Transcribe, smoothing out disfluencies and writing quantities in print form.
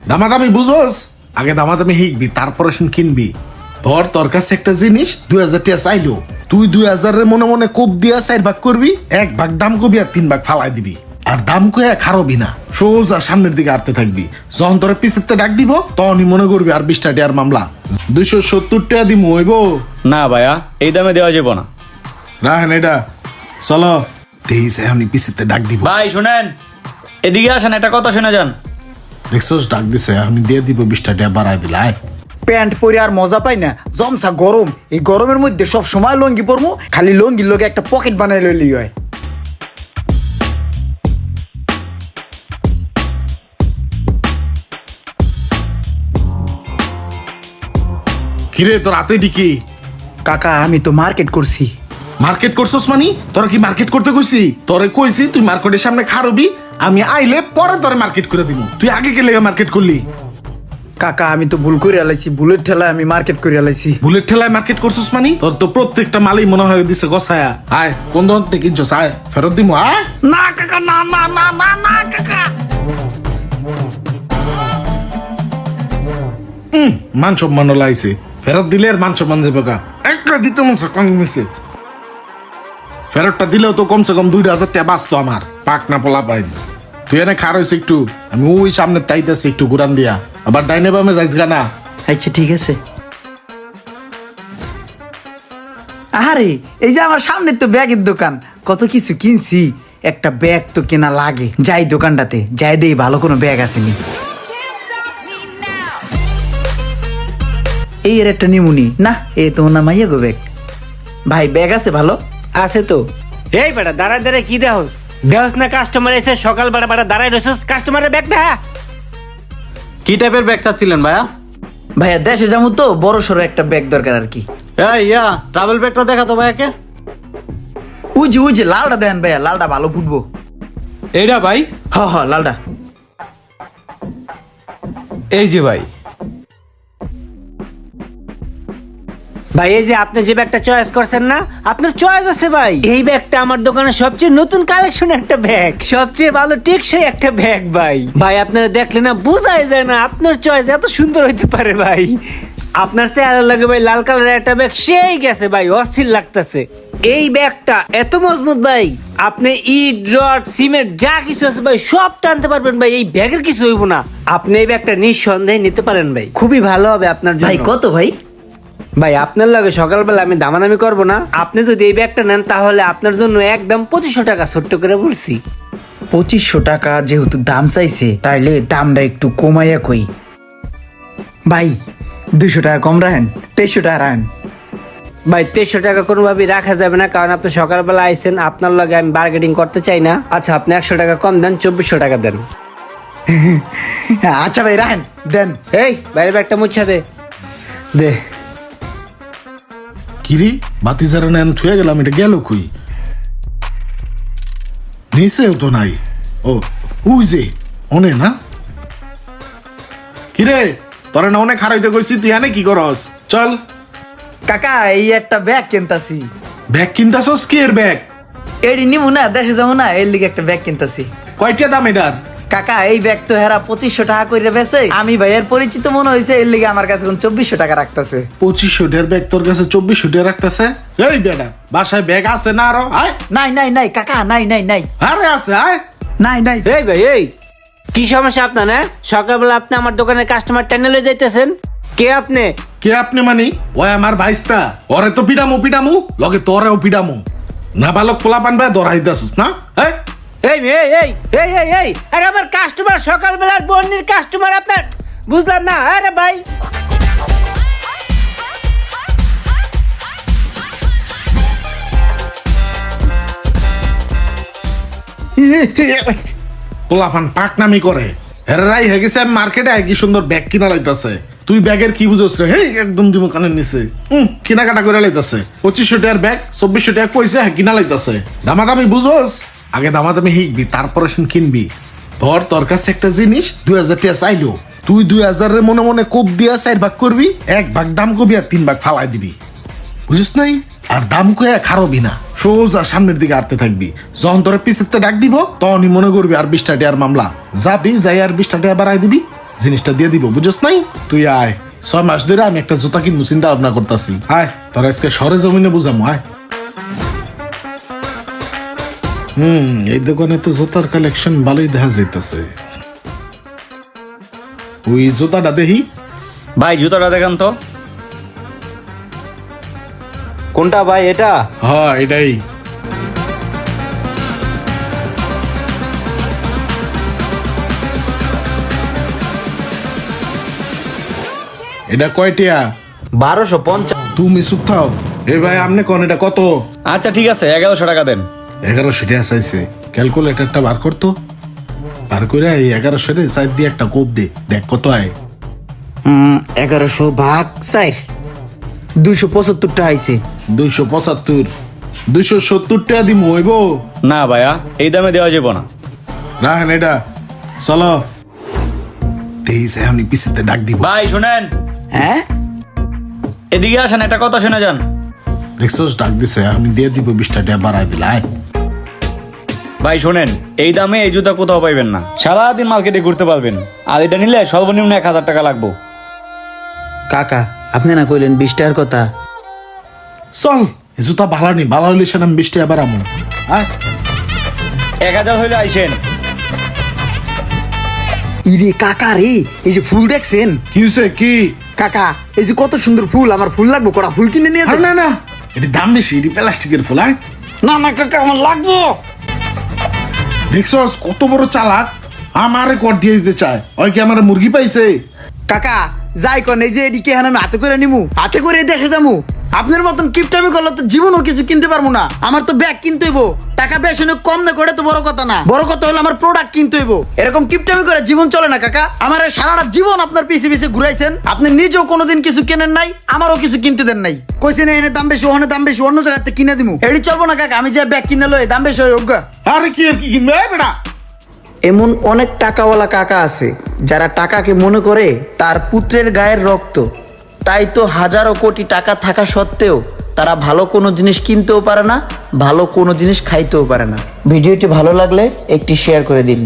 দামাদামি বুঝোস, আগে দামাদামি শিখবি তারপরে কিনবি। তোর কাছে একটা জিনিস 2000 টাকা চাইলো, তুই 2000 মনে মনে কোপ দিয়া 4 ভাগ করবি, 1 ভাগ দাম কবি আর 3 ভাগ ফালাই দিবি। আর দাম কয়ে খারবি না, সোজা সামনের দিকে আটতে থাকবি। যখন তোর পিছেতে ডাক দিব তখনই মনে করবি আর 20 টাকার মামলা। 270 টাকা দিমু হইব না ভাইয়া, এই দামে দেওয়া যাবে না। রাহেন এটা, চলো তেইশ এখনই পিছেতে ডাক দিব। ভাই শুনেন, এদিকে আসেন, একটা কথা শুনে যান। দেখছোস ডাক দিছে, আমি দিয়ে দিব 20 টাকা বাড়াই দিলে। আয় প্যান্ট পরে আর মজা পাই না, জমসা গরম। এই গরমের মধ্যে সব সময় লঙ্গি পরমু, খালি লঙ্গির লগে একটা পকেট বানাই লইলি হয়। কিরে তোর হাতে ডিকি? কাকা আমি তো মার্কেট করছি। মার্কেট করছস মানি? তোরা কি মার্কেট করতে কইছি? তোরে কইছি তুই মার্কেটের সামনে খারবি, আমি আইলে পরে তোরে মার্কেট করে দিব। তুই আগে কে লেগে মার্কেট করলি? কাকা আমি তো ভুল করে আলাইছি, বুলেট ঠেলায় আমি মার্কেট করে আলাইছি। বুলেট ঠেলায় মার্কেট করছস মানি? তোর তো প্রত্যেকটা মালই মনে হয় দিছে গছায়া। আয় কোন দোকান থেকে কিনছস? আয় ফেরত দিমু। আয় না কাকা, না না না না না কাকা। মান সম্মান লাইছে, ফেরত দিলে আর মান সম্মান যাবে কা? একটা দিতে মন কম মিছে। ফেরতটা দিলেও তো কমসে কম 2000 টাকা বাঁচতো আমার। পাক না পোলা পাইনি। তুই এনে খার হয়েছে একটু, আমি ওই সামনে তাইতেছি একটু ঘুরান দিয়া, আবার ডাইনে বামে যাইস গানা। আচ্ছা ঠিক আছে। আরে এই যে আমার সামনে তো ব্যাগের দোকান, কত কিছু কিনছি, একটা ব্যাগ তো কেনা লাগে। যাই দোকানটাতে যাই, দেই ভালো কোনো ব্যাগ আসেনি। এই এর একটা নিমুনি না, এ তো না মাইয়া গো ব্যাগ। ভাই ব্যাগ আছে ভালো? আছে তো। এই বেটা দাঁড়ায় দাঁড়ায় কি দেহস দেহস না? কাস্টমার এসে সকাল বেড়া বেড়া দাঁড়ায় রয়েছিস, কাস্টমারের ব্যাগ দেখা। কি টাইপের ব্যাগ চাচ্ছিলেন ভাইয়া? ভাইয়া দেশে যাবো তো, বড় সড়ো একটা ব্যাগ দরকার আর কি। এই ট্রাভেল ব্যাগটা দেখা তো ভাইয়াকে। উজি লালটা দেন ভাইয়া, লালটা ভালো ফুটবো। এইটা ভাই, হ লালটা। এই যে ভাই, ভাই এই যে আপনি যে ব্যাগটা চয়েস করছেন না, আপনার চয়েস আছে ভাই। এই ব্যাগটা আমার দোকানে সবচেয়ে নতুন কালেকশন একটা ব্যাগ, সবচেয়ে ভালো টেকসই একটা ব্যাগ ভাই। ভাই আপনারা দেখলে না বোঝাই যায় না আপনার চয়েস এত সুন্দর হইতে পারে ভাই। আপনার চেহারা লাগে ভাই লাল কালারের একটা ব্যাগ সেই গেছে ভাই, অস্থির লাগতেছে। এই ব্যাগটা এত মজবুত ভাই, আপনি ইট রড সিমেন্ট যা কিছু আছে ভাই সব টানতে পারবেন ভাই, এই ব্যাগের কিছু হইব না। আপনি এই ব্যাগটা নিঃসন্দেহে নিতে পারেন ভাই, খুবই ভালো হবে আপনার জন্য। ভাই কত ভাই? ভাই আপনার লাগে সকালবেলা আমি দামাদামি করবো না, আপনি যদি এই ব্যাগটা নেন তাহলে আপনার জন্য একদম 2500 টাকা ছোট্ট করে বলছি। 2500 টাকা যেহেতু দাম চাইছে, তাইলে দামটা একটু কমাইয়া কই। ভাই 200 টাকা কম রাখেন, 2300 টাকা রাখেন। ভাই 2300 টাকা কোনোভাবেই রাখা যাবে না, কারণ আপনি সকালবেলা আইছেন, আপনার লগে আমি বার্গেটিং করতে চাই না। আচ্ছা আপনি 100 টাকা কম দেন, 2400 টাকা দেন। আচ্ছা ভাই রাখেন, দেন। এই বাইরে ব্যাগটা মুছা দে দে। কিরে বাতি যারা নেন থুয়ে গেলাম, এটা গেল কই? নিচেও তো নাই। ও ওই যে অনে না। কিরে তোরে না অনেক হারাইতে কইছি, তুই এনে কি করস? চল। কাকা এই একটা ব্যাগ কিনতাছি। ব্যাগ কিনতাছস? কি এর ব্যাগ? এডি নিমু না, দেশে যাবো না, এর লিগে একটা ব্যাগ কিনতাছি। কয়টা দাম এটার? কাকা এই ব্যাগ তো হেরা 2500 টাকা করে বেচে, আমি ভাইয়ের পরিচিত মনে হয়েছে, এর লিগে আমার কাছে 2400 টাকা রাখতেছে। 2500 টাকার ব্যাগ তোর কাছে 2400 টাকা রাখতেছে? এই বেটা বাসায় ব্যাগ আছে না আরো? আয় নাই কাকা, নাই। আরে আছে, আয়। নাই এই ভাই এই কি সমস্যা আপনার? না সকালবেলা আপনি আমার দোকানের কাস্টমার টেনে যাইতেছেন, কে আপনি? কে আপনি মানি? ওই আমার ভাইস্তা, ওরে তো পিডামু লগে তোরেও পিডামু। না বালক পোলা পানবে দরাই দাসস না? হ্যাঁ এই আরে আমার কাস্টমার সকালবেলার বন্যের কাস্টমার আপনার, বুঝলাম না। আরে ভাই পোলাপান পাকনামি করে, হেরাই হয়ে গেছে মার্কেটে কি সুন্দর ব্যাগ কিনা লাইতাছে। তুই ব্যাগের কি বুঝছ রে? হে একদম দিমু কানের নিচে। কেনাকাটা করে লাইতাছে 2500 টাকার ব্যাগ 2400 টাকা কইছে, হ্যাঁ কিনা লাইতাছে। দামাদামি বুঝোস, আগে দামাদামি শিখবি তারপরে কিনবি। তোর কাছে একটা জিনিস 2000 টাকা চাইলো, তুই 2000 মনে মনে কোপ দিয়া 4 ভাগ করবি, 1 ভাগ দাম কবি আর 3 ভাগ ফালাই দিবি। বুঝিস নাই? আর দাম কয়ে খারবি না, সোজা সামনের দিকে আটতে থাকবি। যখন তোর পিছেতে ডাক দিব তখনই মনে করবি আর 20 টাকার মামলা। যাবি যাই আর 20 টাকা বাড়াই দিবি, জিনিসটা দিয়ে দিব, বুঝছ নাই? তুই আয়, 6 মাস ধরে আমি একটা জুতা কিনবো চিন্তা ভাবনা করতেছি। আয় তোর আজকে সরে জমিনে বুঝামো, আয়। এই দোকানে তো জুতার কালেকশন ভালোই দেখা যাইতেছে। ওই জুতাটা দেখি। ভাই জুতাটা দেখান তো। কোনটা ভাই এটা? হ্যাঁ এটাই। এটা কয়টিয়া? 1250। তুমি চুপ থাও। এ ভাই আপনি কোন এটা কত? আচ্ছা ঠিক আছে, 1100 টাকা দেন। 1100 টাকা চাইছে। ক্যালকুলেটরটা বার করতো, বার করে এই 1100 রে সাইড দিয়ে একটা কোপ দে, দেখ কত আয়। 1100 ভাগ 4 275 টাকা আইছে। 275, 270 টাকা দিমু হইব? না ভাইয়া, এই দামে দেওয়া যাবে না। রাখেন এটা, চলো। তেইশ আমি পিছিতে ডাক দিব। ভাই শুনেন, হ্যাঁ এদিকে আসেন, একটা কথা শুনে যান। দেখছোস ডাক দিছে, আমি দিয়ে দিব 20 টাকা বাড়াই দিলে, আয়। ভাই শোনেন, এই দামে এই জুতা কোথাও পাইবেন না। সারাদিন মার্কেটে ঘুরতে পারবেন, আর এটা নিলে সর্বনিম্ন 1000 টাকা লাগবে। কাকা আপনি না কইলেন 20 টাকার কথা। চল, এই জুতা ভালো নি, ভালো হইলে সেটা আমি 20 টাকা বাড়াবো, আয়। 1000 হইলে আইসেন। ইরে কাকা রে, এই যে ফুল দেখছেন? কি হইছে কি? কাকা এই যে কত সুন্দর ফুল, আমার ফুল লাগবে, কটা ফুল কিনে নিয়ে আরে আসেন। না না, এটা দাম বেশি, এটা প্লাস্টিকের ফুল, আয়। না না কাকা আমার লাগবে। দেখছোস কত বড় চালাক, আমারে কর দিয়ে দিতে চায়। ওই কি আমার মুরগি পাইছে? কাকা যাই কোন, এই যে এদিকে আমি হাতে করে নিমু, হাতে করে দেখে যামু। আপনার মতন কিপটামি করলে তো জীবনও কিছু কিনতে পারবো না। আমার তো ব্যাগ কিনতে হইব, টাকা বেশি কম না করে তো বড় কথা না। বড় কথা হলো আমার প্রোডাক্ট কিনতে হইব। এরকম কিপটামি করে জীবন চলে না কাকা। আমার এই সারাটা জীবন আপনার পিছে পিছে ঘুরাইছেন, আপনি নিজেও কোনোদিন কিছু কেনেন নাই, আমারও কিছু কিনতে দেন নাই। কইছেন এনে দাম বেশি, ওখানে দাম বেশি, অন্য জায়গাতে কিনে দিমু। এটি চলবো না কাকা, আমি যে ব্যাগ কিনে লই দাম বেশি হয় অজ্ঞা। আরে কি আর কি কিনবে বেটা? এমন অনেক টাকাওয়ালা কাকা আছে যারা টাকাকে মনে করে তার পুত্রের গায়ের রক্ত। তাই তো হাজারো কোটি টাকা থাকা সত্ত্বেও তারা ভালো কোনো জিনিস কিনতেও পারে না, ভালো কোনো জিনিস খাইতেও পারে না। ভিডিওটি ভালো লাগলে একটি শেয়ার করে দিন।